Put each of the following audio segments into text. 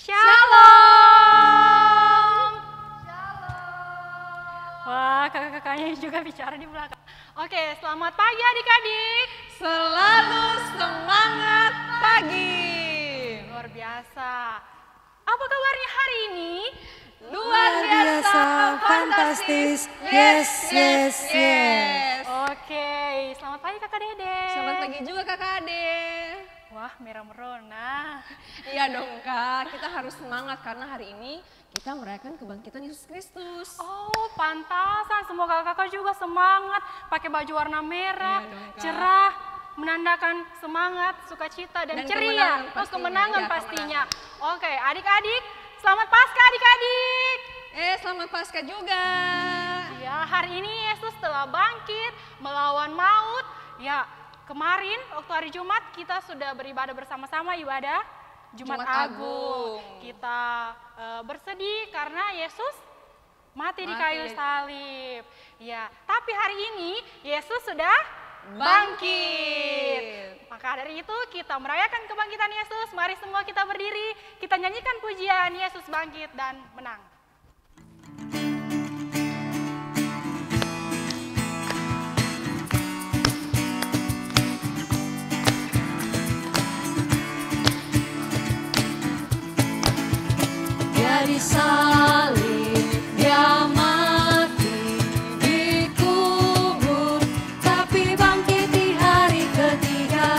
Shalom. Shalom. Wah, kakak-kakaknya juga bicara di belakang. Oke, selamat pagi adik-adik. Selalu semangat pagi. Luar biasa. Apa kabarnya hari ini? Luar biasa, fantastis. Yes, yes, yes. Oke, selamat pagi kakak Dede. Selamat pagi juga kakak Ade. Wah, merah merona. Iya dong kak, kita harus semangat karena hari ini kita merayakan kebangkitan Yesus Kristus. Oh, pantasan. Semoga kakak juga semangat. Pakai baju warna merah, Iya dong, Kak. cerah, menandakan semangat, sukacita, dan ceria. Kemenangan Iya, pastinya. Oke, adik-adik, selamat Paskah adik-adik. Selamat Paskah juga. Ya, hari ini Yesus telah bangkit melawan maut. Ya, kemarin waktu hari Jumat kita sudah beribadah bersama-sama ibadah Jumat Agung. Kita bersedih karena Yesus mati di kayu salib. Ya, tapi hari ini Yesus sudah bangkit. Maka dari itu kita merayakan kebangkitan Yesus. Mari semua kita berdiri, kita nyanyikan pujian Yesus bangkit dan menang. Di salib dia mati, dikubur, tapi bangkit di hari ketiga.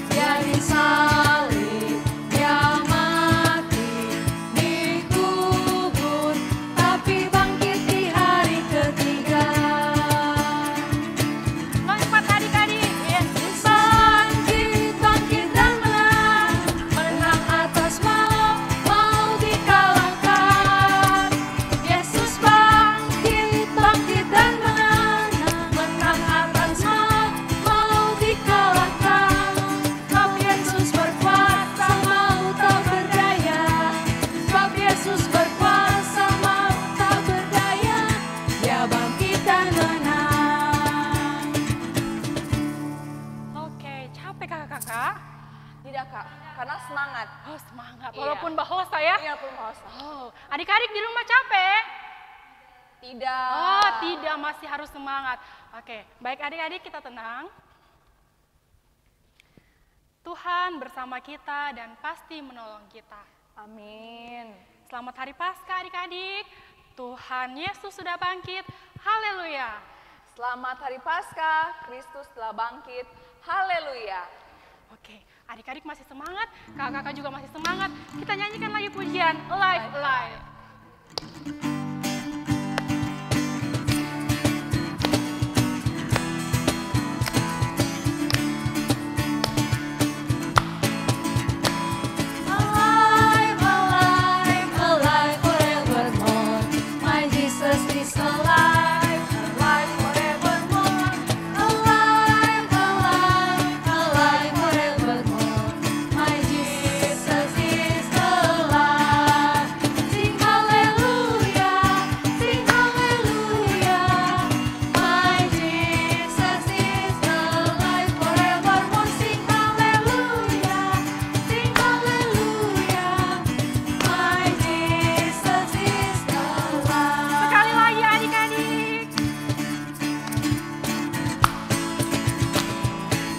Dia di salib dia mati, dikubur, tapi bangkit di hari ketiga. Lompat adik-adik, Yesus Bangkit, bangkit dan menang, menang atas maut, maut dikalahkan. Yesus bangkit, bangkit dan menang, menang atas maut, maut dikalahkan. Sebab Yesus berkuasa, maut tak berdaya. Sebab Yesus berkuasa, maut tak berdaya. Dia bangkit dan menang. Oke, capek kakak-kakak? Tidak kak, karena semangat. Oh, semangat. Iya. Walaupun bahosa ya. Iya pun puasa. Oh, adik-adik di rumah capek? Tidak. Oh, tidak, masih harus semangat. Oke, baik adik-adik kita tenang. Tuhan bersama kita dan pasti menolong kita. Amin. Selamat Hari Paskah adik-adik. Tuhan Yesus sudah bangkit. Haleluya. Selamat Hari Paskah, Kristus telah bangkit. Haleluya. Oke, adik-adik masih semangat, kakak-kakak juga masih semangat. Kita nyanyikan lagi pujian Alive, Alive. Alive, alive, alive forevermore. My Jesus is alive, alive forevermore. Alive, alive, alive forevermore. My Jesus is alive. Sing hallelujah, sing hallelujah. My Jesus is alive forevermore. Sing hallelujah, sing hallelujah. My Jesus is alive. Sekali lagi adik-adik.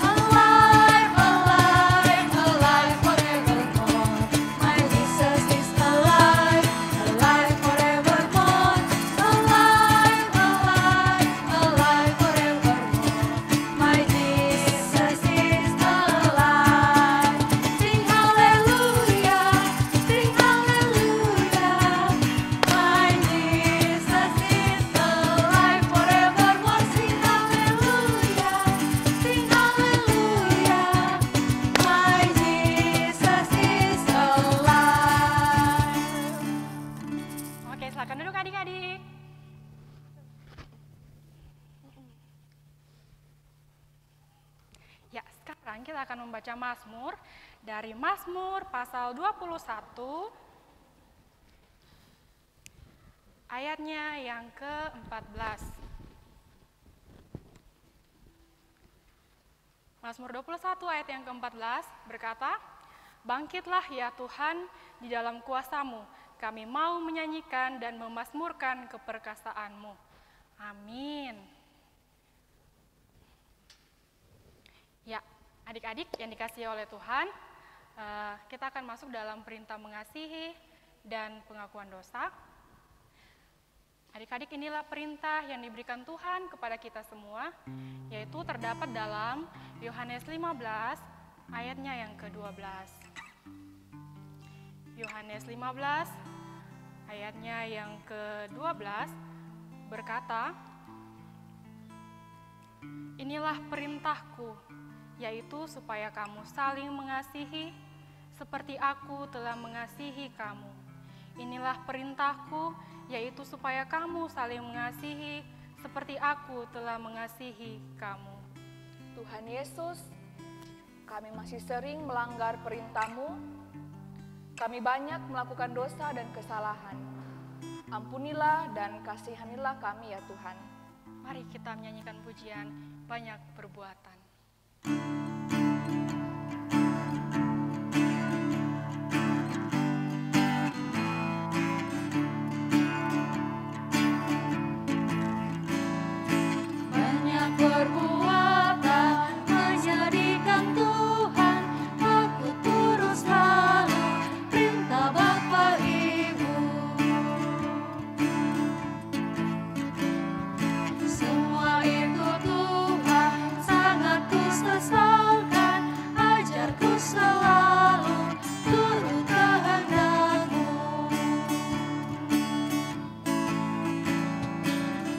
Alive, alive, alive forevermore. My Jesus is alive, alive forevermore. Alive, alive, alive forevermore. My Jesus is alive. Sing hallelujah, sing hallelujah. My Jesus is alive forevermore. Sing hallelujah, sing hallelujah. My Jesus is alive. Oke, silakan duduk adik-adik. Ya, sekarang kita akan membaca Mazmur dari Mazmur pasal 21 ayatnya yang ke-14. Mazmur 21 ayat yang ke-14 berkata, "Bangkitlah ya Tuhan di dalam kuasa-Mu, kami mau menyanyikan dan memazmurkan keperkasaan-Mu." Amin. Ya, adik-adik yang dikasihi oleh Tuhan, kita akan masuk dalam perintah mengasihi dan pengakuan dosa. Adik-adik, inilah perintah yang diberikan Tuhan kepada kita semua, yaitu terdapat dalam Yohanes 15 ayatnya yang ke-12. Yohanes 15 ayatnya yang ke-12 berkata, "Inilah perintahku, yaitu supaya kamu saling mengasihi seperti aku telah mengasihi kamu. Inilah perintahku, yaitu supaya kamu saling mengasihi seperti aku telah mengasihi kamu." Tuhan Yesus, kami masih sering melanggar perintah-Mu. Kami banyak melakukan dosa dan kesalahan. Ampunilah dan kasihanilah kami ya Tuhan. Mari kita menyanyikan pujian Banyak Perbuatan. Banyak perbuatan menjadikan Tuhan, aku turut selalu perintah Bapa Ibu. Semua itu Tuhan sangat kusesalkan, ajarku selalu turut kehendak-Mu.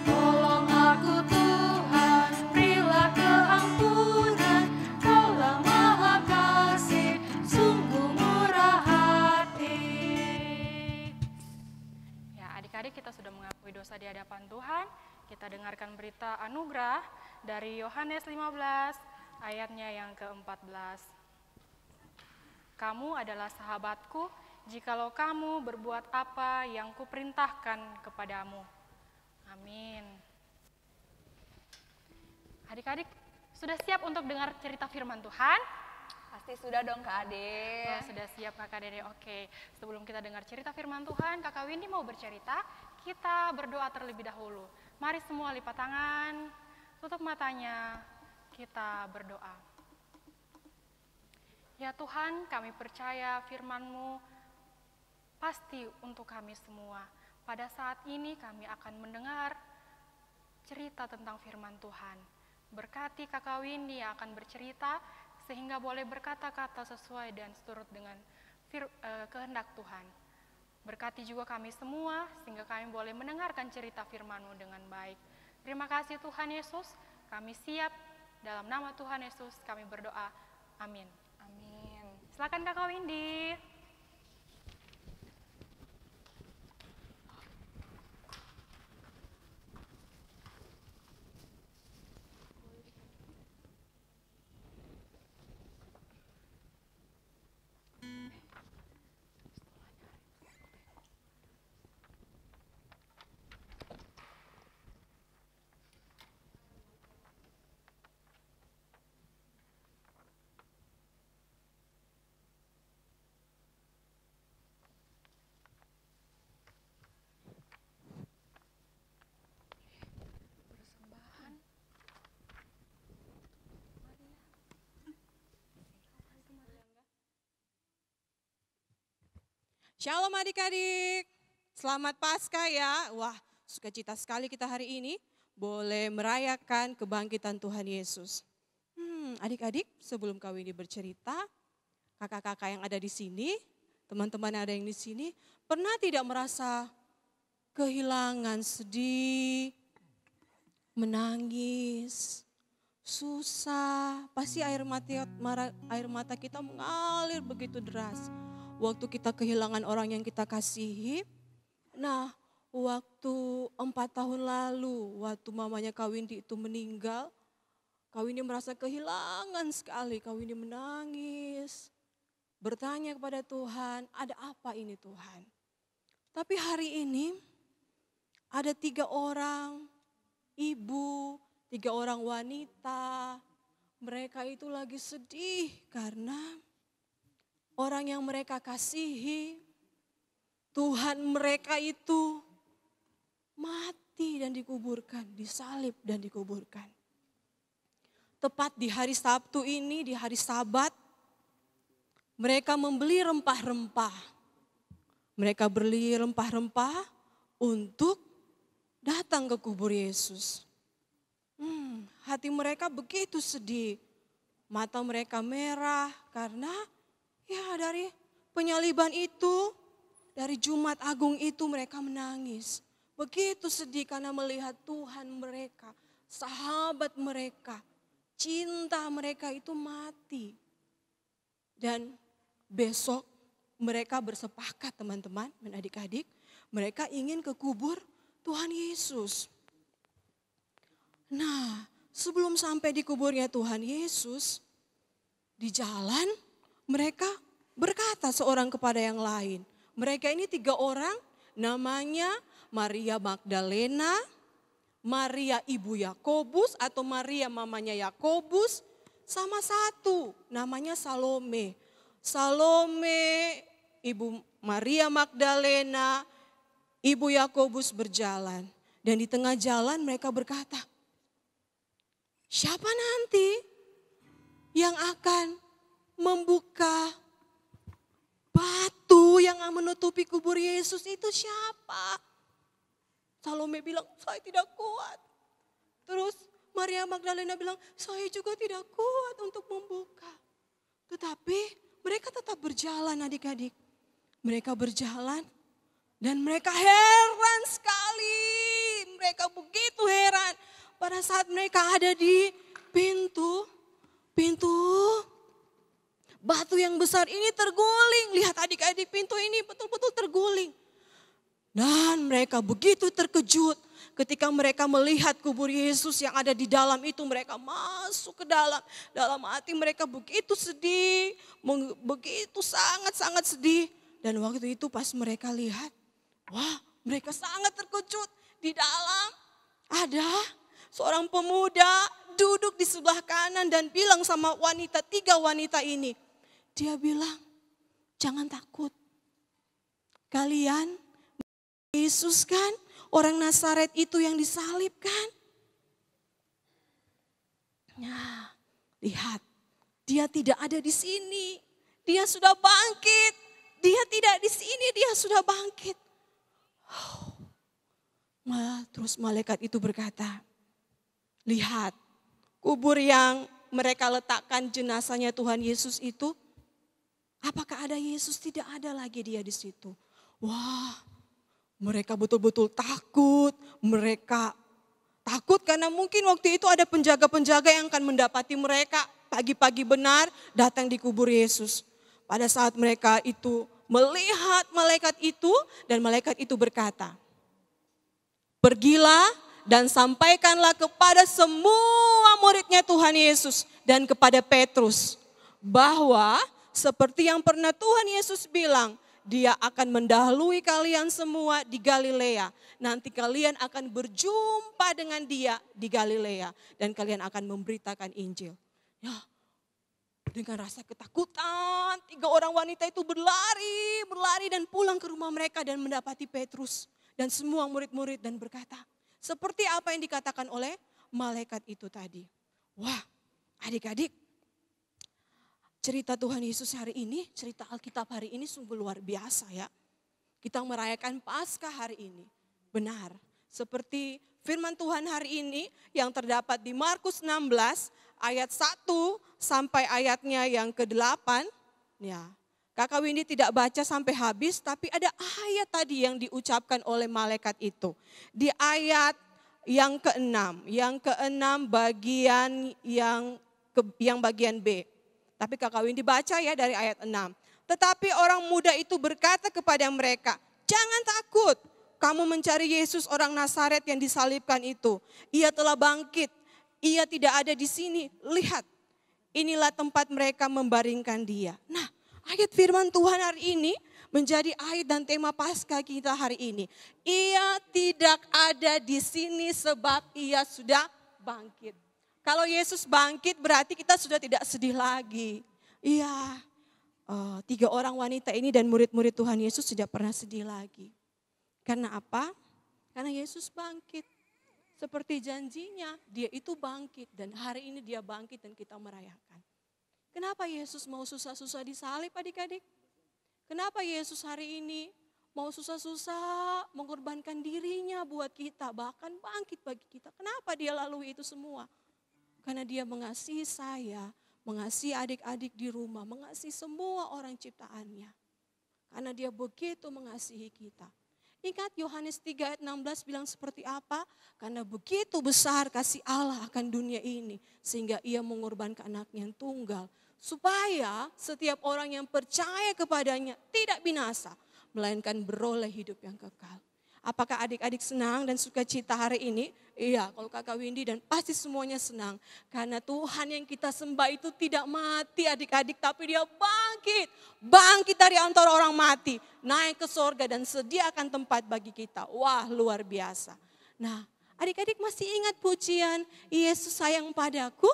Tolong aku Tuhan, berilah keampunan, Kaulah Maha Kasih, sungguh murah hati. Ya, adik-adik, kita sudah mengakui dosa di hadapan Tuhan. Kita dengarkan berita anugerah dari Yohanes 15 ayatnya yang ke-14. "Kamu adalah sahabatku jikalau kamu berbuat apa yang kuperintahkan kepadamu." Amin. Adik-adik, sudah siap untuk dengar cerita firman Tuhan? Pasti sudah dong Kak Ade. Oh, sudah siap Kakak Dede. Oke, sebelum kita dengar cerita firman Tuhan, Kakak Windy mau bercerita. Kita berdoa terlebih dahulu. Mari semua lipat tangan, tutup matanya, kita berdoa. Ya Tuhan, kami percaya firman-Mu pasti untuk kami semua. Pada saat ini kami akan mendengar cerita tentang firman Tuhan. Berkati Kakak Windy yang akan bercerita, sehingga boleh berkata-kata sesuai dan seturut dengan kehendak Tuhan. Berkati juga kami semua, sehingga kami boleh mendengarkan cerita firman-Mu dengan baik. Terima kasih Tuhan Yesus, kami siap. Dalam nama Tuhan Yesus kami berdoa. Amin. Amin. Silakan Kakak Windy. Shalom adik-adik, selamat Paskah ya. Wah, sukacita sekali kita hari ini boleh merayakan kebangkitan Tuhan Yesus. Adik-adik, sebelum kau ini bercerita, kakak-kakak yang ada di sini, teman-teman yang ada yang di sini, pernah tidak merasa kehilangan, sedih, menangis, susah, pasti air mata kita mengalir begitu deras. Waktu kita kehilangan orang yang kita kasihi. Nah, waktu 4 tahun lalu, waktu mamanya Kak Windy itu meninggal, Kak Windy merasa kehilangan sekali. Kak Windy menangis, bertanya kepada Tuhan, ada apa ini Tuhan? Tapi hari ini ada 3 orang ibu, 3 orang wanita mereka itu lagi sedih karena orang yang mereka kasihi, Tuhan mereka itu mati dan dikuburkan, disalib dan dikuburkan. Tepat di hari Sabtu ini, di hari Sabat, mereka membeli rempah-rempah. Mereka beli rempah-rempah untuk datang ke kubur Yesus. Hati mereka begitu sedih. Mata mereka merah karena ya dari penyaliban itu, dari Jumat Agung itu mereka menangis. Begitu sedih karena melihat Tuhan mereka, sahabat mereka, cinta mereka itu mati. Dan besok mereka bersepakat teman-teman dan adik-adik, mereka ingin ke kubur Tuhan Yesus. Nah, sebelum sampai di kuburnya Tuhan Yesus, di jalan mereka berkata seorang kepada yang lain. Mereka ini 3 orang, namanya Maria Magdalena, Maria ibu Yakobus atau Maria mamanya Yakobus, sama satu namanya Salome. Salome, ibu Maria Magdalena, ibu Yakobus berjalan. Dan di tengah jalan mereka berkata, siapa nanti yang akan membuka batu yang menutupi kubur Yesus itu siapa? Salome bilang, saya tidak kuat. Terus Maria Magdalena bilang, saya juga tidak kuat untuk membuka. Tetapi mereka tetap berjalan adik-adik. Mereka berjalan dan mereka heran sekali. Mereka begitu heran. Pada saat mereka ada di pintu batu yang besar ini terguling. Lihat adik-adik, pintu ini betul-betul terguling. Dan mereka begitu terkejut ketika mereka melihat kubur Yesus yang ada di dalam itu. Mereka masuk ke dalam. Dalam hati mereka begitu sedih, begitu sangat-sangat sedih. Dan waktu itu pas mereka lihat, wah mereka sangat terkejut. Di dalam ada seorang pemuda duduk di sebelah kanan dan bilang sama 3 wanita ini. Dia bilang, jangan takut. Kalian Yesus kan, orang Nazaret itu yang disalib kan. Nah, lihat, dia tidak ada di sini. Dia sudah bangkit. Dia tidak di sini, dia sudah bangkit. Terus malaikat itu berkata, lihat, kubur yang mereka letakkan jenazahnya Tuhan Yesus itu, apakah ada Yesus? Tidak ada lagi dia di situ. Wah, mereka betul-betul takut. Mereka takut karena mungkin waktu itu ada penjaga-penjaga yang akan mendapati mereka pagi-pagi benar datang di kubur Yesus. Pada saat mereka itu melihat malaikat itu dan malaikat itu berkata, pergilah dan sampaikanlah kepada semua muridnya Tuhan Yesus dan kepada Petrus bahwa seperti yang pernah Tuhan Yesus bilang, dia akan mendahului kalian semua di Galilea. Nanti kalian akan berjumpa dengan dia di Galilea dan kalian akan memberitakan Injil. Ya, dengan rasa ketakutan 3 orang wanita itu berlari dan pulang ke rumah mereka dan mendapati Petrus dan semua murid-murid dan berkata, seperti apa yang dikatakan oleh malaikat itu tadi. Wah, adik-adik, cerita Tuhan Yesus hari ini, cerita Alkitab hari ini sungguh luar biasa ya. Kita merayakan Paskah hari ini. Benar, seperti firman Tuhan hari ini yang terdapat di Markus 16 ayat 1 sampai ayatnya yang ke-8. Ya, Kakak Windy tidak baca sampai habis, tapi ada ayat tadi yang diucapkan oleh malaikat itu. Di ayat yang ke-6 bagian yang bagian B. Tapi Kakak Windy baca ya dari ayat 6. Tetapi orang muda itu berkata kepada mereka, jangan takut, kamu mencari Yesus orang Nazaret yang disalibkan itu. Ia telah bangkit, ia tidak ada di sini. Lihat, inilah tempat mereka membaringkan dia. Nah, ayat firman Tuhan hari ini menjadi ayat dan tema Paskah kita hari ini. Ia tidak ada di sini sebab ia sudah bangkit. Kalau Yesus bangkit berarti kita sudah tidak sedih lagi. Iya, 3 orang wanita ini dan murid-murid Tuhan Yesus tidak pernah sedih lagi. Karena apa? Karena Yesus bangkit. Seperti janjinya, dia itu bangkit. Dan hari ini dia bangkit dan kita merayakan. Kenapa Yesus mau susah-susah disalib adik-adik? Kenapa Yesus hari ini mau susah-susah mengorbankan dirinya buat kita, bahkan bangkit bagi kita? Kenapa dia lalui itu semua? Karena dia mengasihi saya, mengasihi adik-adik di rumah, mengasihi semua orang ciptaannya. Karena dia begitu mengasihi kita. Ingat Yohanes 3 ayat 16 bilang seperti apa? Karena begitu besar kasih Allah akan dunia ini, sehingga ia mengorbankan anaknya yang tunggal. Supaya setiap orang yang percaya kepadanya tidak binasa, melainkan beroleh hidup yang kekal. Apakah adik-adik senang dan sukacita hari ini? Iya, kalau kakak Windy dan pasti semuanya senang. Karena Tuhan yang kita sembah itu tidak mati adik-adik, tapi dia bangkit. Bangkit dari antara orang mati, naik ke sorga dan sediakan tempat bagi kita. Wah, luar biasa. Nah, adik-adik masih ingat pujian Yesus sayang padaku?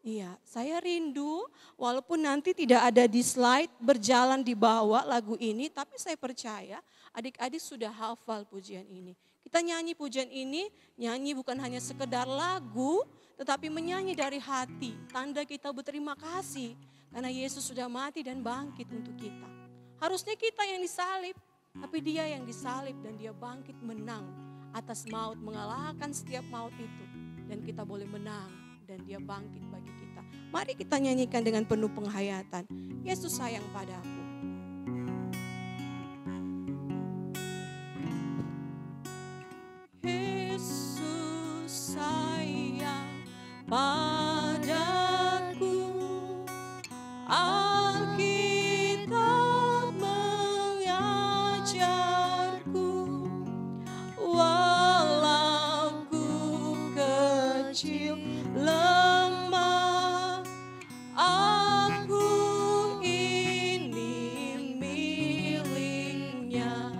Iya, saya rindu walaupun nanti tidak ada di slide berjalan di bawah lagu ini, tapi saya percaya adik-adik sudah hafal pujian ini. Kita nyanyi pujian ini, nyanyi bukan hanya sekedar lagu, tetapi menyanyi dari hati. Tanda kita berterima kasih karena Yesus sudah mati dan bangkit untuk kita. Harusnya kita yang disalib, tapi dia yang disalib dan dia bangkit menang atas maut, mengalahkan setiap maut itu. Dan kita boleh menang dan dia bangkit bagi kita. Mari kita nyanyikan dengan penuh penghayatan. Yesus sayang padaku. Yesus sayang padaku, Alkitab mengajarku, walau ku kecil lemah, aku ini miliknya.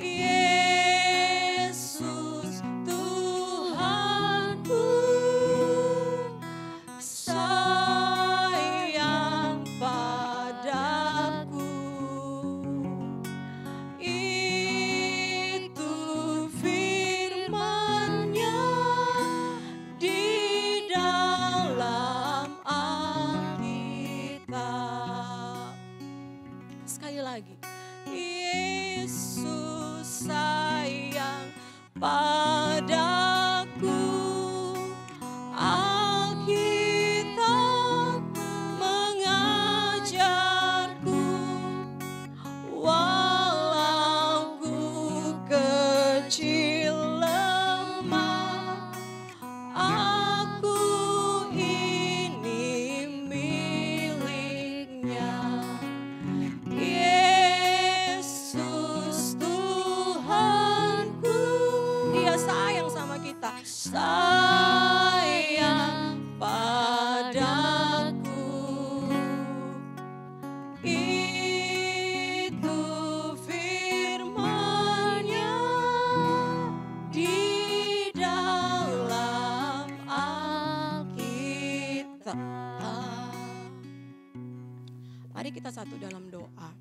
Yesus Tuhanku, sayang padaku. Itu firman-Nya di dalam Alkitab. Sekali lagi. Yesus sayang padaku, Alkitab mengajarku, walau ku kecil lemah, aku ini miliknya. Yesus Tuhanku, dia sayang sama kita, sayang padaku. Itu firman-Nya di dalam Alkitab. Mari kita satu dalam doa.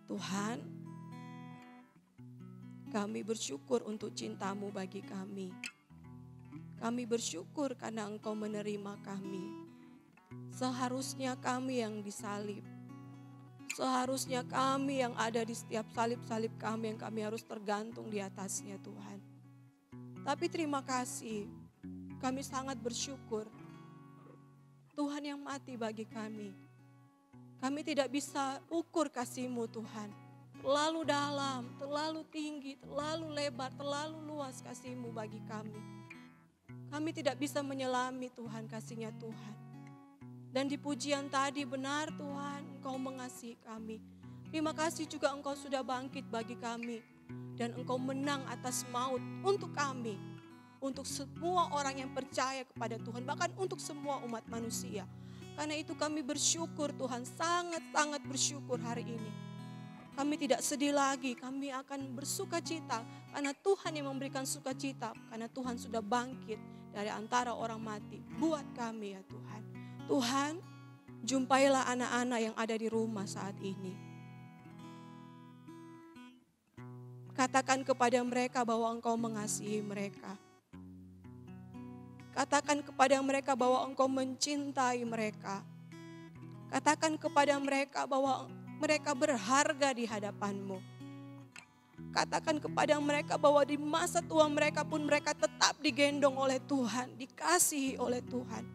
Tuhan, kami bersyukur untuk cinta-Mu bagi kami. Kami bersyukur karena Engkau menerima kami. Seharusnya kami yang disalib. Seharusnya kami yang ada di setiap salib-salib kami yang kami harus tergantung di atasnya Tuhan. Tapi terima kasih, kami sangat bersyukur. Tuhan yang mati bagi kami. Kami tidak bisa ukur kasih-Mu Tuhan. Terlalu dalam, terlalu tinggi, terlalu lebar, terlalu luas kasih-Mu bagi kami. Kami tidak bisa menyelami Tuhan kasih-Nya Tuhan. Dan di pujian tadi benar Tuhan, Engkau mengasihi kami. Terima kasih juga Engkau sudah bangkit bagi kami. Dan Engkau menang atas maut untuk kami. Untuk semua orang yang percaya kepada Tuhan, bahkan untuk semua umat manusia. Karena itu kami bersyukur Tuhan, sangat-sangat bersyukur hari ini. Kami tidak sedih lagi, kami akan bersuka cita karena Tuhan yang memberikan sukacita, karena Tuhan sudah bangkit dari antara orang mati buat kami ya Tuhan. Tuhan, jumpailah anak-anak yang ada di rumah saat ini. Katakan kepada mereka bahwa Engkau mengasihi mereka. Katakan kepada mereka bahwa Engkau mencintai mereka. Katakan kepada mereka bahwa mereka berharga di hadapan-Mu. Katakan kepada mereka bahwa di masa tua mereka pun mereka tetap digendong oleh Tuhan, dikasihi oleh Tuhan.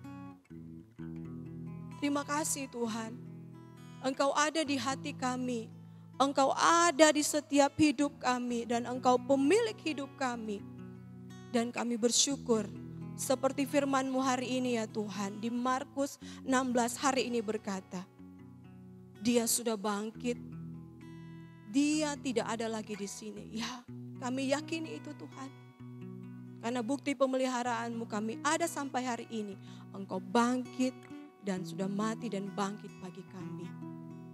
Terima kasih Tuhan, Engkau ada di hati kami, Engkau ada di setiap hidup kami, dan Engkau pemilik hidup kami. Dan kami bersyukur seperti firman-Mu hari ini ya Tuhan, di Markus 16 hari ini berkata, Dia sudah bangkit, Dia tidak ada lagi di sini. Ya, kami yakini itu Tuhan. Karena bukti pemeliharaan-Mu kami ada sampai hari ini. Engkau bangkit dan sudah mati dan bangkit bagi kami.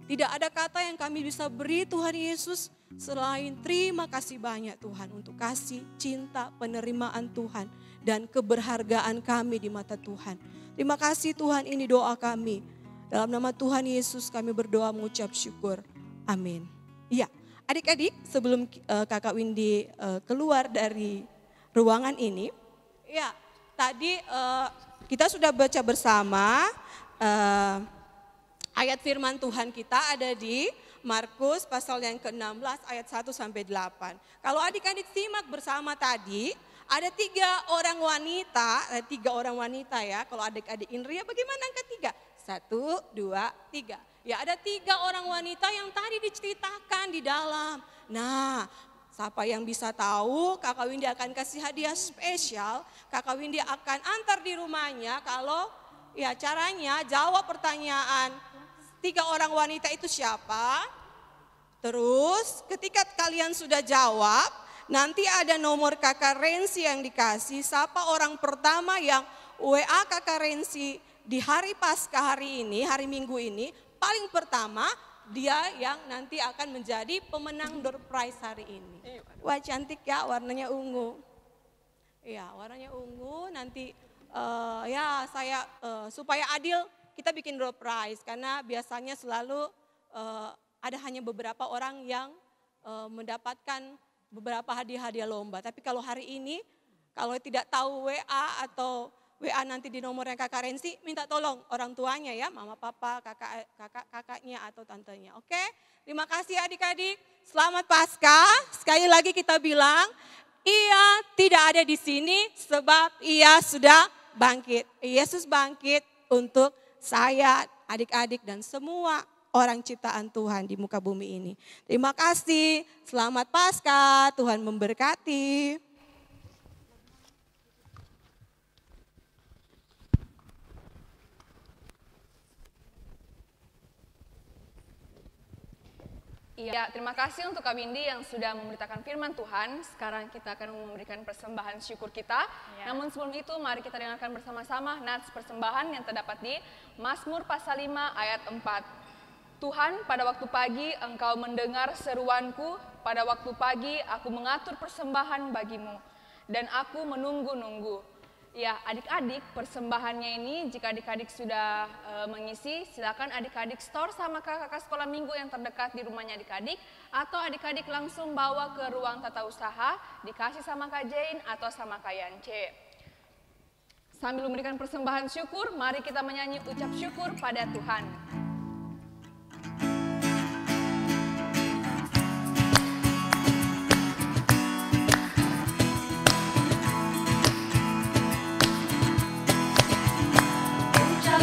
Tidak ada kata yang kami bisa beri Tuhan Yesus selain terima kasih banyak Tuhan untuk kasih, cinta, penerimaan Tuhan dan keberhargaan kami di mata Tuhan. Terima kasih Tuhan, ini doa kami. Dalam nama Tuhan Yesus kami berdoa mengucap syukur. Amin. Iya, adik-adik sebelum Kakak Windy keluar dari ruangan ini. Ya, tadi kita sudah baca bersama ayat firman Tuhan kita ada di Markus pasal yang ke-16 ayat 1 sampai 8. Kalau adik-adik simak bersama tadi, ada 3 orang wanita ya. Kalau adik-adik Indria bagaimana angka 3? 1, 2, 3. Ya ada 3 orang wanita yang tadi diceritakan di dalam. Nah, siapa yang bisa tahu Kakak Windy akan kasih hadiah spesial. Kakak Windy akan antar di rumahnya kalau ya caranya jawab pertanyaan 3 orang wanita itu siapa. Terus ketika kalian sudah jawab, nanti ada nomor Kakak Rensi yang dikasih. Siapa orang pertama yang WA Kakak Rensi di hari Paskah hari ini, hari Minggu ini, paling pertama dia yang nanti akan menjadi pemenang door prize hari ini. Wah cantik ya, warnanya ungu. Iya warnanya ungu, nanti ya saya supaya adil kita bikin door prize. Karena biasanya selalu ada hanya beberapa orang yang mendapatkan beberapa hadiah-hadiah lomba. Tapi kalau hari ini, kalau tidak tahu WA atau WA nanti di nomornya Kakak Rensi, minta tolong orang tuanya ya, mama, papa, kakaknya atau tantenya. Oke, terima kasih adik-adik. Selamat Paskah. Sekali lagi kita bilang, ia tidak ada di sini sebab ia sudah bangkit. Yesus bangkit untuk saya, adik-adik dan semua orang ciptaan Tuhan di muka bumi ini. Terima kasih. Selamat Paskah. Tuhan memberkati. Iya, terima kasih untuk Kak Windy yang sudah memberitakan firman Tuhan. Sekarang kita akan memberikan persembahan syukur kita. Ya. Namun sebelum itu mari kita dengarkan bersama-sama nats persembahan yang terdapat di Mazmur pasal 5 ayat 4. Tuhan, pada waktu pagi Engkau mendengar seruanku, pada waktu pagi aku mengatur persembahan bagimu, dan aku menunggu-nunggu. Ya, adik-adik, persembahannya ini jika adik-adik sudah mengisi, silakan adik-adik store sama kakak sekolah minggu yang terdekat di rumahnya adik-adik, atau adik-adik langsung bawa ke ruang tata usaha, dikasih sama Kak Jane atau sama Kak Yance. Sambil memberikan persembahan syukur, mari kita menyanyi ucap syukur pada Tuhan.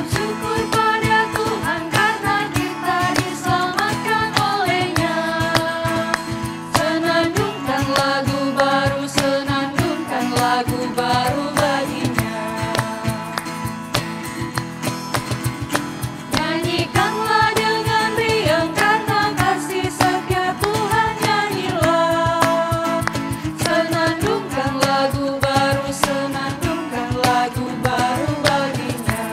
Syukur pada Tuhan karena kita diselamatkan oleh-Nya. Senandungkan lagu baru, senandungkan lagu baru bagi-Nya. Nyanyikanlah dengan riang karena kasih setia Tuhan, nyanyilah. Senandungkan lagu baru, senandungkan lagu baru bagi-Nya.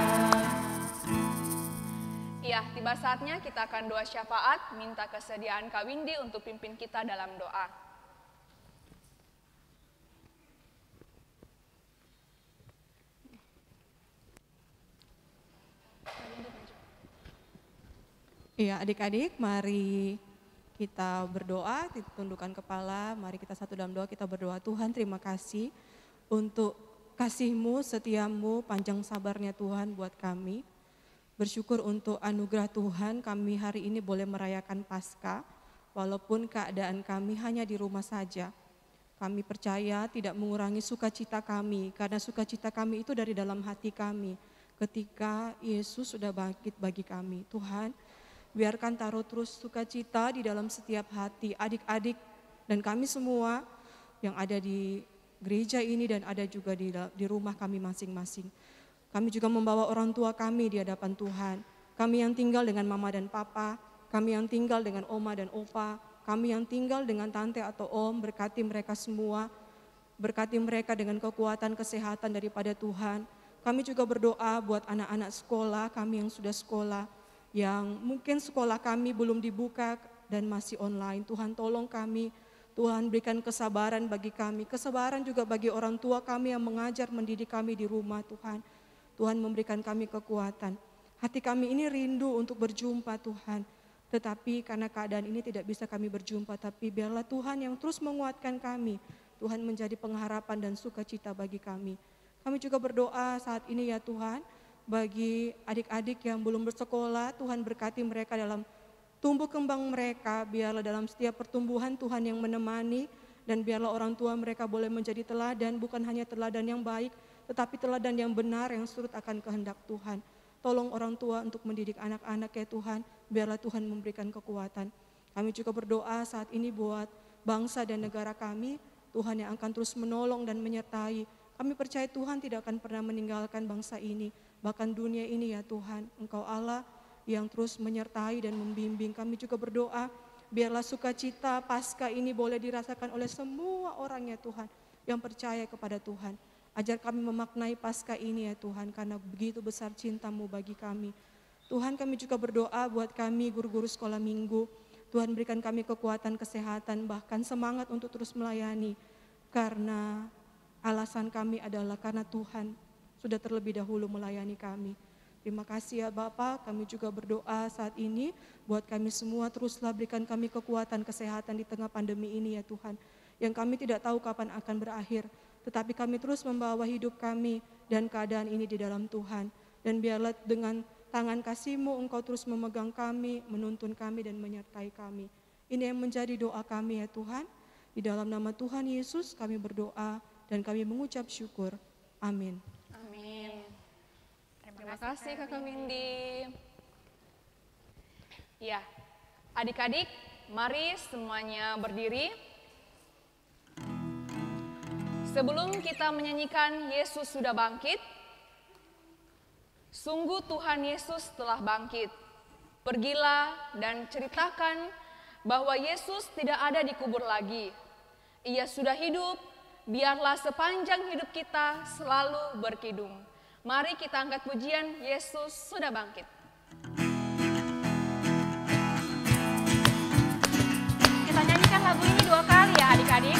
Ya, tiba saatnya kita akan doa syafaat, minta kesediaan Kak Windy untuk pimpin kita dalam doa. Iya, adik-adik, mari kita berdoa, tundukkan kepala, mari kita satu dalam doa, kita berdoa. Tuhan, terima kasih untuk kasih-Mu, setiamu, panjang sabarnya Tuhan buat kami. Bersyukur untuk anugerah Tuhan, kami hari ini boleh merayakan Paskah, walaupun keadaan kami hanya di rumah saja. Kami percaya tidak mengurangi sukacita kami, karena sukacita kami itu dari dalam hati kami. Ketika Yesus sudah bangkit bagi kami, Tuhan, biarkan taruh terus sukacita di dalam setiap hati adik-adik dan kami semua yang ada di gereja ini dan ada juga di rumah kami masing-masing. Kami juga membawa orang tua kami di hadapan Tuhan. Kami yang tinggal dengan mama dan papa, kami yang tinggal dengan oma dan opa, kami yang tinggal dengan tante atau om, berkati mereka semua, berkati mereka dengan kekuatan kesehatan daripada Tuhan. Kami juga berdoa buat anak-anak sekolah, kami yang sudah sekolah, yang mungkin sekolah kami belum dibuka dan masih online. Tuhan tolong kami, Tuhan berikan kesabaran bagi kami, kesabaran juga bagi orang tua kami yang mengajar mendidik kami di rumah Tuhan. Tuhan memberikan kami kekuatan. Hati kami ini rindu untuk berjumpa Tuhan, tetapi karena keadaan ini tidak bisa kami berjumpa, tapi biarlah Tuhan yang terus menguatkan kami, Tuhan menjadi pengharapan dan sukacita bagi kami. Kami juga berdoa saat ini ya Tuhan, bagi adik-adik yang belum bersekolah, Tuhan berkati mereka dalam tumbuh kembang mereka, biarlah dalam setiap pertumbuhan Tuhan yang menemani, dan biarlah orang tua mereka boleh menjadi teladan, bukan hanya teladan yang baik, tetapi teladan yang benar yang surut akan kehendak Tuhan. Tolong orang tua untuk mendidik anak-anak ya Tuhan, biarlah Tuhan memberikan kekuatan. Kami juga berdoa saat ini buat bangsa dan negara kami, Tuhan yang akan terus menolong dan menyertai. Kami percaya Tuhan tidak akan pernah meninggalkan bangsa ini, bahkan dunia ini ya Tuhan, Engkau Allah yang terus menyertai dan membimbing. Kami juga berdoa, biarlah sukacita Paskah ini boleh dirasakan oleh semua orang ya Tuhan, yang percaya kepada Tuhan. Ajar kami memaknai Paskah ini ya Tuhan, karena begitu besar cinta-Mu bagi kami. Tuhan, kami juga berdoa buat kami guru-guru sekolah minggu. Tuhan berikan kami kekuatan, kesehatan, bahkan semangat untuk terus melayani. Karena alasan kami adalah karena Tuhan sudah terlebih dahulu melayani kami. Terima kasih ya Bapak, kami juga berdoa saat ini buat kami semua, teruslah berikan kami kekuatan kesehatan di tengah pandemi ini ya Tuhan. Yang kami tidak tahu kapan akan berakhir, tetapi kami terus membawa hidup kami dan keadaan ini di dalam Tuhan. Dan biarlah dengan tangan kasih-Mu Engkau terus memegang kami, menuntun kami dan menyertai kami. Ini yang menjadi doa kami ya Tuhan. Di dalam nama Tuhan Yesus kami berdoa dan kami mengucap syukur. Amin. Terima kasih Kakak Windy. Ya, adik-adik, mari semuanya berdiri. Sebelum kita menyanyikan Yesus sudah bangkit, sungguh Tuhan Yesus telah bangkit. Pergilah dan ceritakan bahwa Yesus tidak ada di kubur lagi. Ia sudah hidup, biarlah sepanjang hidup kita selalu berkidung. Mari kita angkat pujian, Yesus sudah bangkit. Kita nyanyikan lagu ini 2 kali ya adik-adik.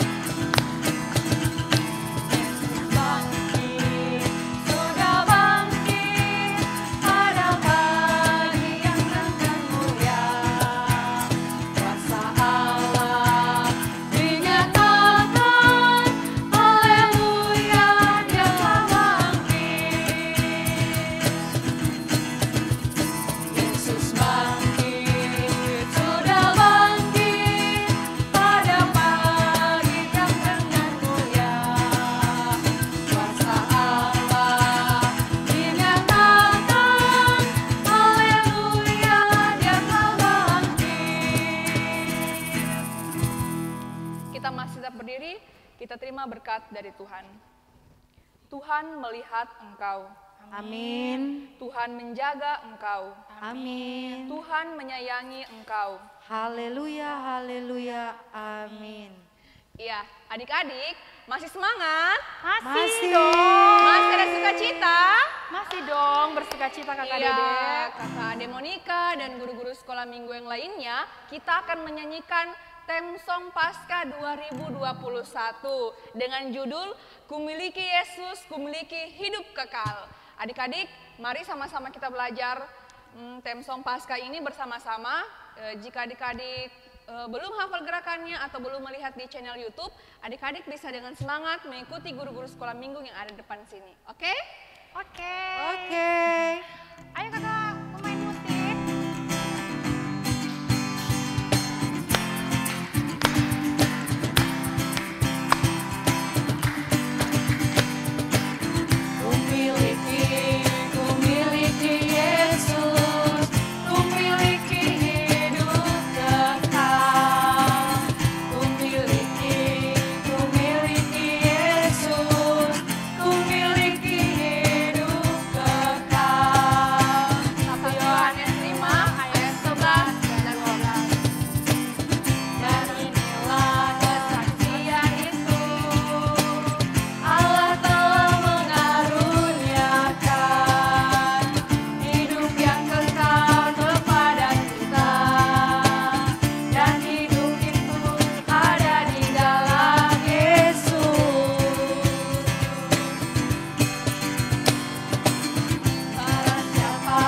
Kita terima berkat dari Tuhan. Tuhan melihat engkau. Amin. Tuhan menjaga engkau. Amin. Tuhan menyayangi engkau. Haleluya, haleluya, amin. Iya, adik-adik masih semangat? Masih. dong. Masih ada sukacita? Masih dong bersukacita Kakak Iya, Dede. Kakak Ade Monica dan guru-guru sekolah minggu yang lainnya, kita akan menyanyikan Theme Song Paskah 2021 dengan judul Kumiliki Yesus, Kumiliki Hidup Kekal. Adik-adik, mari sama-sama kita belajar Theme Song Pasca ini bersama-sama. Jika adik-adik belum hafal gerakannya atau belum melihat di channel YouTube, adik-adik bisa dengan semangat mengikuti guru-guru sekolah minggu yang ada depan sini. Oke? Oke. Oke. Ayo kakak, pemain musik. Kumiliki Yesus, kumiliki hidup kekal. Kumiliki Yesus, kumiliki hidup kekal. 1 Yohanes 5 ayat 11 dan 12. Dan inilah kesaksian itu, Allah telah mengaruniakan hidup yang kekal kepada kita, dan hidup itu ada di dalam Yesus. Barang siapa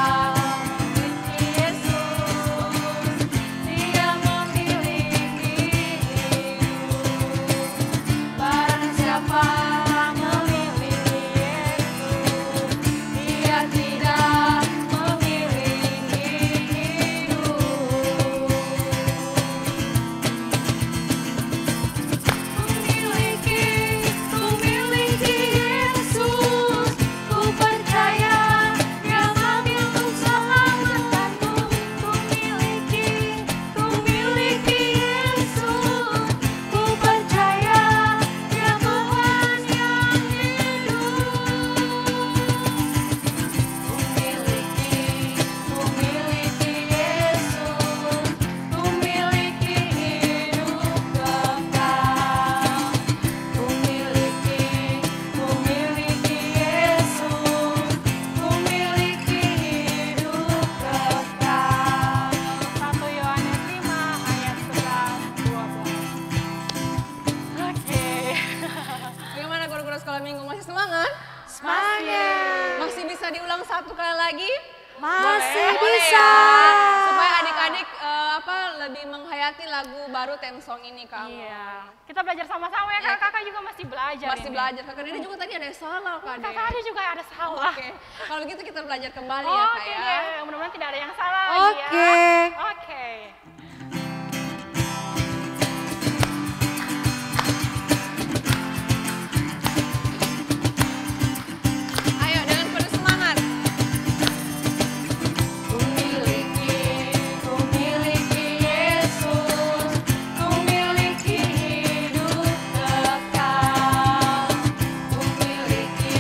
memiliki Yesus, dia memiliki hidup. Barang siapa memiliki Yesus, dia tidak memiliki hidup. Kumiliki Yesus, ku percaya Dia mengambil keselamatanmu. Kumiliki Yesus, ku percaya Dia Tuhan yang hidup. Kumiliki Yesus, kumiliki hidup kekal. Kumiliki Yesus, kumiliki hidup kekal. 1 Yohanes 5 ayat 11, 12. Oke. Bagaimana guru-guru sekolah minggu, masih semangat? Semangat. Masih bisa diulang 1 kali lagi? Masih Boleh bisa. ya? Supaya adik-adik lebih menghayati lagu baru Theme Song ini kamu. Iya. Kita belajar sama-sama ya, Iya. kakak juga masih belajar Masih ini. belajar. Kakak Dede juga tadi ada yang salah Kak Dede. Kakak Ade juga ada salah. Oke, kalau begitu kita belajar kembali ya Kak Oke ya. deh, mudah-mudahan tidak ada yang salah lagi ya. Oke. Oke. Ayo dengan penuh semangat. Kumiliki Yesus, kumiliki hidup kekal. Kumiliki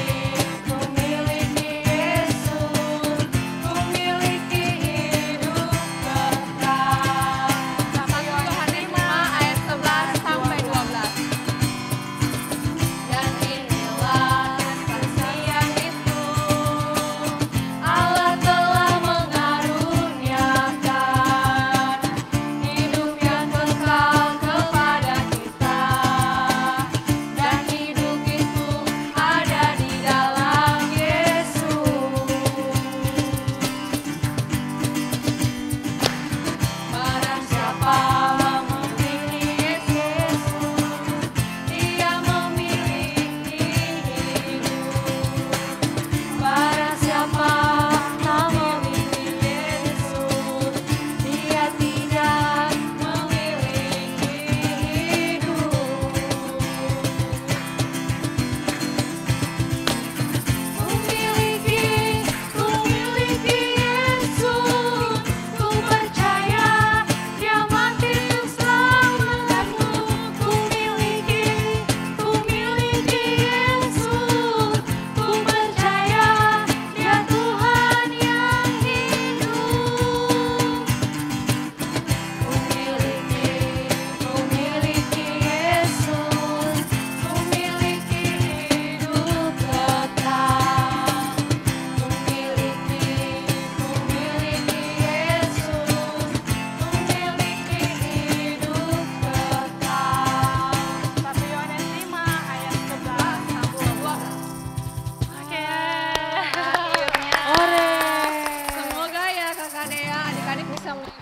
Yesus, kumiliki hidup kekal.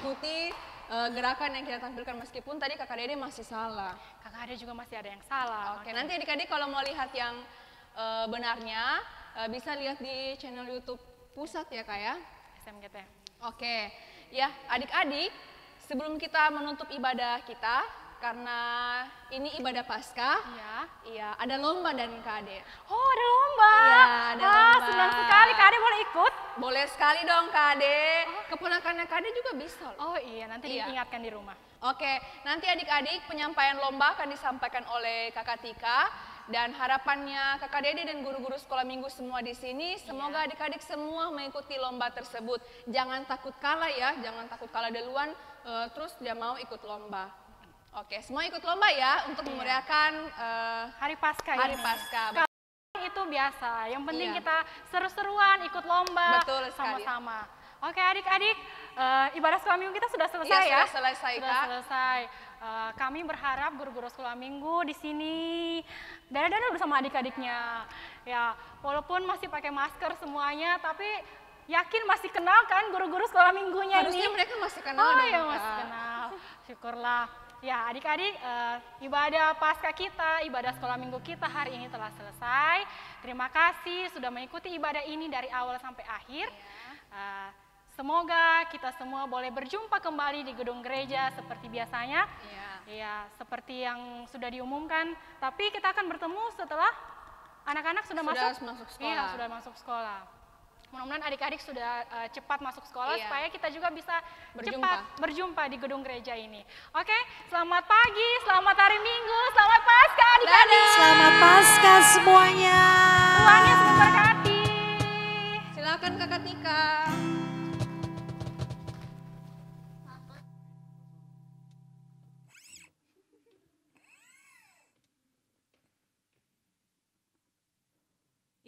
mengikuti gerakan yang kita tampilkan meskipun tadi Kakak Dede masih salah. Kakak Ade juga masih ada yang salah. Oke, nanti adik-adik kalau mau lihat yang benarnya bisa lihat di channel YouTube pusat ya Kak ya. SMGT. Oke, ya adik-adik sebelum kita menutup ibadah kita, karena ini ibadah Paskah, iya ada lomba dan Kak Ade. Oh ada lomba. Iya ada lomba. Senang sekali, Kak Ade boleh ikut? Boleh sekali dong Kak Ade. Keponakannya Kak Ade juga bisa loh. Oh iya, nanti diingatkan di rumah. Oke, nanti adik-adik penyampaian lomba akan disampaikan oleh Kakak Tika. Dan harapannya Kakak Dede dan guru-guru sekolah minggu semua di sini, semoga adik-adik semua mengikuti lomba tersebut. Jangan takut kalah ya, jangan takut kalah duluan, terus dia mau ikut lomba. Oke, semua ikut lomba ya untuk memeriahkan Hari Paskah Hari ini. Paskah. Itu biasa, yang penting Iya. kita seru-seruan ikut lomba Betul sekali. sama-sama. Oke adik-adik, ibadah sekolah minggu kita sudah selesai Iya, ya? sudah selesai, Sudah Kak. selesai. Kami berharap guru-guru sekolah minggu di sini dada-dada bersama adik-adiknya. Ya, walaupun masih pakai masker semuanya, tapi yakin masih kenal kan guru-guru sekolah minggunya Harusnya ini? mereka masih kenal Oh dong, ya Kak. masih kenal, syukurlah. Ya adik-adik, ibadah Paskah kita, ibadah sekolah minggu kita hari ini telah selesai. Terima kasih sudah mengikuti ibadah ini dari awal sampai akhir. Semoga kita semua boleh berjumpa kembali di gedung gereja seperti biasanya. Ya, seperti yang sudah diumumkan. Tapi kita akan bertemu setelah anak-anak sudah masuk sekolah. Iya, sudah masuk sekolah. Mudah-mudahan adik-adik sudah cepat masuk sekolah supaya kita juga bisa cepat berjumpa di gedung gereja ini. Oke, selamat pagi, selamat hari Minggu, selamat Paskah adik-adik. Selamat Paskah semuanya. Tuhan Yesus memberkati. Silakan Kakak Tika.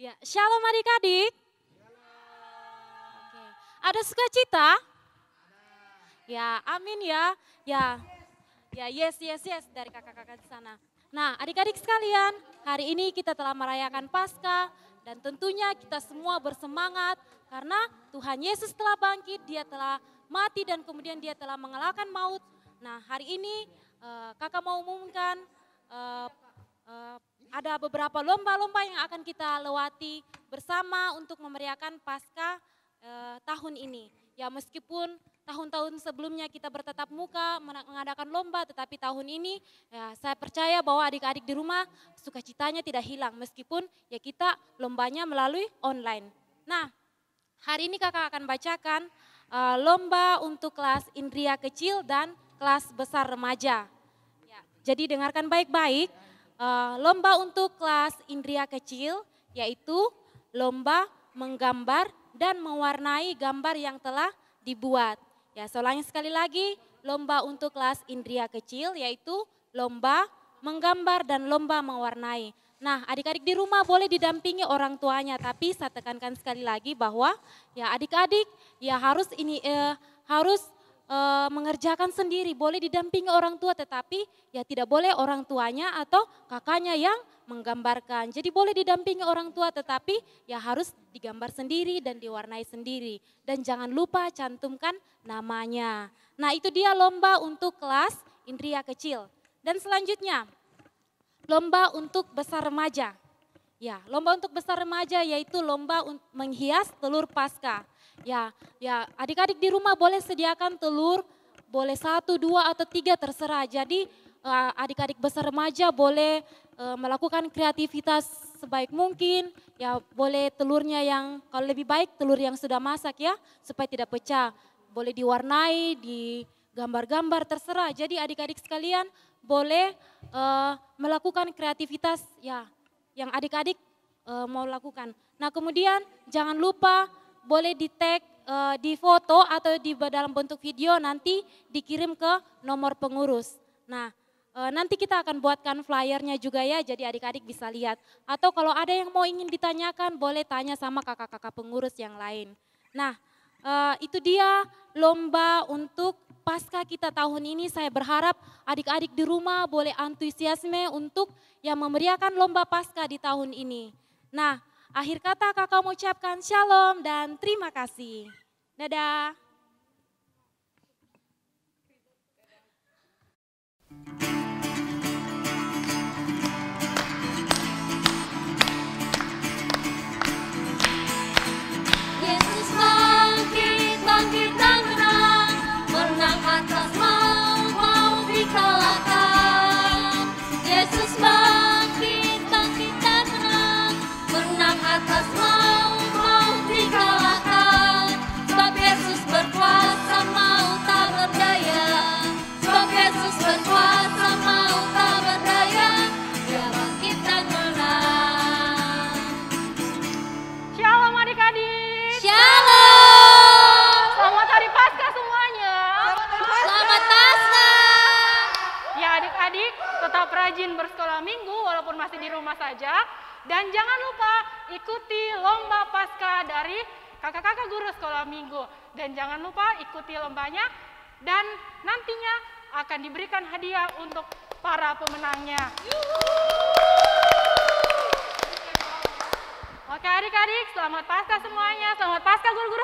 Ya, shalom adik-adik. Oke. Ada sukacita? Ya, amin ya. Ya, yes dari kakak-kakak di sana. Nah, adik-adik sekalian, hari ini kita telah merayakan Paskah dan tentunya kita semua bersemangat karena Tuhan Yesus telah bangkit, Dia telah mati dan kemudian Dia telah mengalahkan maut. Nah, hari ini kakak mau umumkan ada beberapa lomba-lomba yang akan kita lewati bersama untuk memeriahkan Paskah tahun ini. Ya meskipun tahun-tahun sebelumnya kita bertatap muka mengadakan lomba, tetapi tahun ini ya, saya percaya bahwa adik-adik di rumah sukacitanya tidak hilang meskipun ya kita lombanya melalui online. Nah, hari ini kakak akan bacakan lomba untuk kelas Indria kecil dan kelas besar remaja. Ya, jadi dengarkan baik-baik. Lomba untuk kelas Indria kecil yaitu lomba menggambar dan mewarnai gambar yang telah dibuat. Ya, saya ulangi sekali lagi, lomba untuk kelas Indria kecil yaitu lomba menggambar dan lomba mewarnai. Nah, adik-adik di rumah boleh didampingi orang tuanya, tapi saya tekankan sekali lagi bahwa ya adik-adik ya harus mengerjakan sendiri, boleh didampingi orang tua tetapi ya tidak boleh orang tuanya atau kakaknya yang menggambarkan. Jadi boleh didampingi orang tua tetapi ya harus digambar sendiri dan diwarnai sendiri. Dan jangan lupa cantumkan namanya. Nah itu dia lomba untuk kelas Indria kecil. Dan selanjutnya lomba untuk besar remaja. Ya, lomba untuk besar remaja yaitu lomba menghias telur Paskah. Ya, adik-adik di rumah boleh sediakan telur, boleh 1, 2 atau 3 terserah. Jadi adik-adik besar remaja boleh melakukan kreativitas sebaik mungkin. Ya, boleh telurnya yang kalau lebih baik telur yang sudah masak ya, supaya tidak pecah. Boleh diwarnai, digambar-gambar terserah. Jadi adik-adik sekalian boleh melakukan kreativitas ya yang adik-adik mau lakukan. Nah, kemudian jangan lupa boleh di-tag di foto atau di dalam bentuk video nanti dikirim ke nomor pengurus. Nah, nanti kita akan buatkan flyernya juga ya, jadi adik-adik bisa lihat. Atau kalau ada yang mau ingin ditanyakan, boleh tanya sama kakak-kakak pengurus yang lain. Nah, itu dia lomba untuk Paskah kita tahun ini. Saya berharap adik-adik di rumah boleh antusiasme untuk yang memeriahkan lomba Paskah di tahun ini. Nah, akhir kata kakak mengucapkan shalom dan terima kasih. Dadah. Dan jangan lupa ikuti lomba Paskah dari kakak-kakak guru sekolah minggu. Dan jangan lupa ikuti lombanya dan nantinya akan diberikan hadiah untuk para pemenangnya. Oke adik-adik, selamat Paskah semuanya. Selamat Paskah guru-guru.